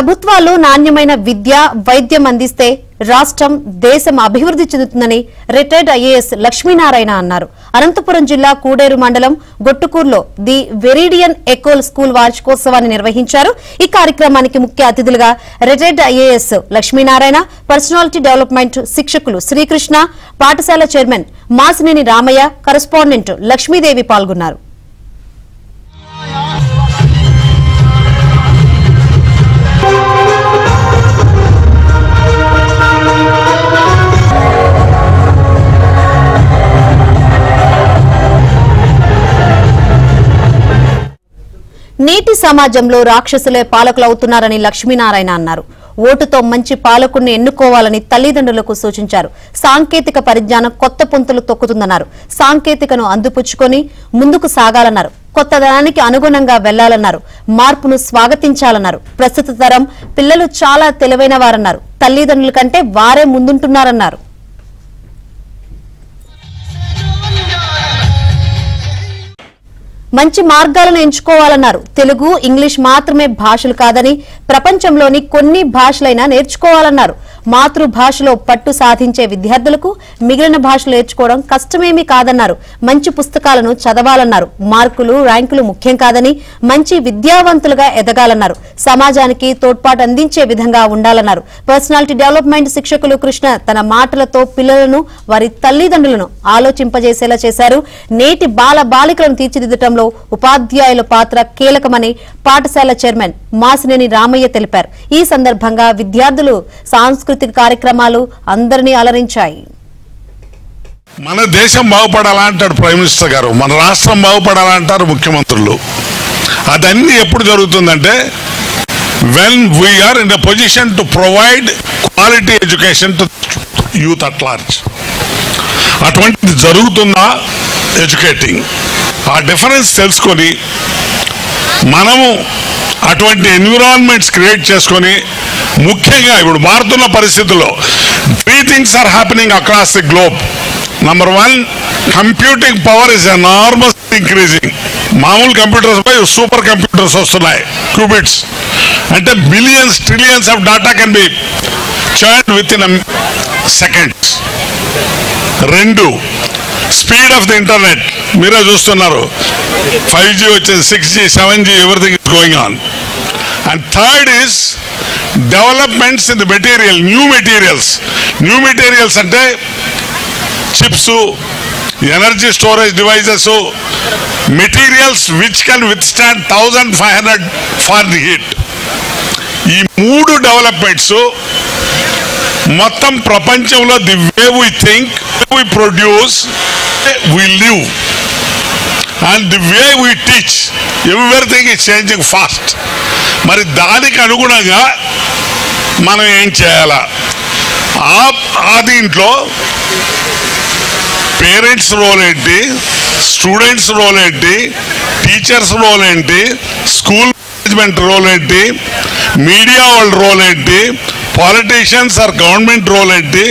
ప్రభుత్వాలు నాణ్యమైన విద్య వైద్యం అందిస్తే రాష్ట్రం దేశం అభివృద్ధి చెందుతుందని రిటైర్డ్ ఐఏఎస్ లక్ష్మీనారాయణ అన్నారు. అనంతపురం జిల్లా కూడేరు మండలం గొట్టుకూరులో ది వెరిడియన్ ఎకోల్ స్కూల్ వార్షికోత్సవాన్ని నిర్వహించారు. ఈ కార్యక్రమానికి ముఖ్య అతిథులుగా retired IAS Lakshminarayana, personality development శిక్షకులు శ్రీకృష్ణ, పాఠశాల చైర్మన్ మాసినేని రామయ్య, కరెస్పాండెంట్ లక్ష్మీదేవి పాల్గొన్నారు. నేటి సమాజంలో రాక్షసులే పాలకులవుతున్నారని లక్ష్మీనారాయణ అన్నారు. ఓటుతో మంచి పాలకుడిని ఎన్నుకోవాలని తల్లిదండ్రులకు సూచించారు. సాంకేతిక పరిజ్ఞానం కొత్త పుంతలు తొక్కుతుందన్నారు. సాంకేతికను అందిపుచ్చుకొని ముందుకు సాగాలన్నారు. కొత్తదనానికి అనుగుణంగా వెళ్లాలన్నారు. మార్పును స్వాగతించాలన్నారు. ప్రస్తుత తరం పిల్లలు చాలా తెలివైన వారన్నారు. తల్లిదండ్రుల కంటే వారే ముందుంటున్నారన్నారు. మంచి మార్గాలను ఎంచుకోవాలన్నారు. తెలుగు, ఇంగ్లీష్ మాత్రమే భాషలు కాదని ప్రపంచంలోని కొన్ని భాషలైనా నేర్చుకోవాలన్నారు. మాతృభాషలో పట్టు సాధించే విద్యార్థులకు మిగిలిన భాషలు నేర్చుకోవడం కష్టమేమీ కాదన్నారు. మంచి పుస్తకాలను చదవాలన్నారు. మార్కులు, ర్యాంకులు ముఖ్యం కాదని మంచి విద్యావంతులుగా ఎదగాలన్నారు. సమాజానికి తోడ్పాటు అందించే విధంగా ఉండాలన్నారు. పర్సనాలిటీ డెవలప్మెంట్ శిక్షకులు కృష్ణ తన మాటలతో పిల్లలను, వారి తల్లిదండ్రులను ఆలోచింపజేసేలా చేశారు. నేటి బాల బాలికలను తీర్చిదిద్దటంలో ఉపాధ్యాయుల పాత్ర కీలకమని పాఠశాల చైర్మన్ మాసినేని రామయ్య తెలిపారు. ఈ సందర్భంగా విద్యార్థులు సాంస్కృతిక కార్యక్రమాలు అందరినీ అలరించాయి. మన దేశం బాగుపడాలంటారు ప్రైమ్ మినిస్టర్ గారు, మన రాష్ట్రం బాగుపడాలంటారు ముఖ్యమంత్రులు. అదన్నీ ఎప్పుడు జరుగుతుందంటే when we are in a position to provide quality education to youth at large. అటువంటిది జరుగుతుందా ఎడ్యుకేటింగ్, ఆ డిఫరెన్స్ తెలుసుకొని మనము అటువంటి ఎన్విరాన్మెంట్స్ క్రియేట్ చేసుకొని, ముఖ్యంగా ఇప్పుడు మారుతున్న పరిస్థితుల్లో 3 things are happening across the globe. Number 1, computing power is enormously increasing. మామూలు కంప్యూటర్స్ పై సూపర్ కంప్యూటర్స్ వస్తున్నాయి, క్యూబిట్స్. అంటే billions, trillions of data can be churned with in seconds. 2, speed of the internet మీరే చూస్తున్నారు. 5G వచ్చేది, 6G, 7G, everything is going on. And third is developments in the material, new materials అంటే chips, energy storage devices, materials which can withstand 1500 Fahrenheit. ఈ 3 developments మొత్తం ప్రపంచంలో the way we think, we produce, we live and the way we teach, everything is changing fast. మరి దానికి అనుగుణంగా మనం ఏం చేయాలా? ఆ దీంట్లో పేరెంట్స్ రోల్ ఏంటి, స్టూడెంట్స్ రోల్ ఏంటి, టీచర్స్ రోల్ ఏంటి, స్కూల్ మేనేజ్మెంట్ రోల్ ఏంటి, మీడియా వాళ్ళ రోల్ ఏంటి, పాలిటీషియన్స్ ఆర్ గవర్నమెంట్ రోల్ ఏంటి,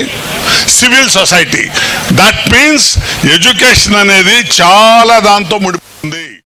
civil society. That means education అనేది చాలా దాంతో ముడి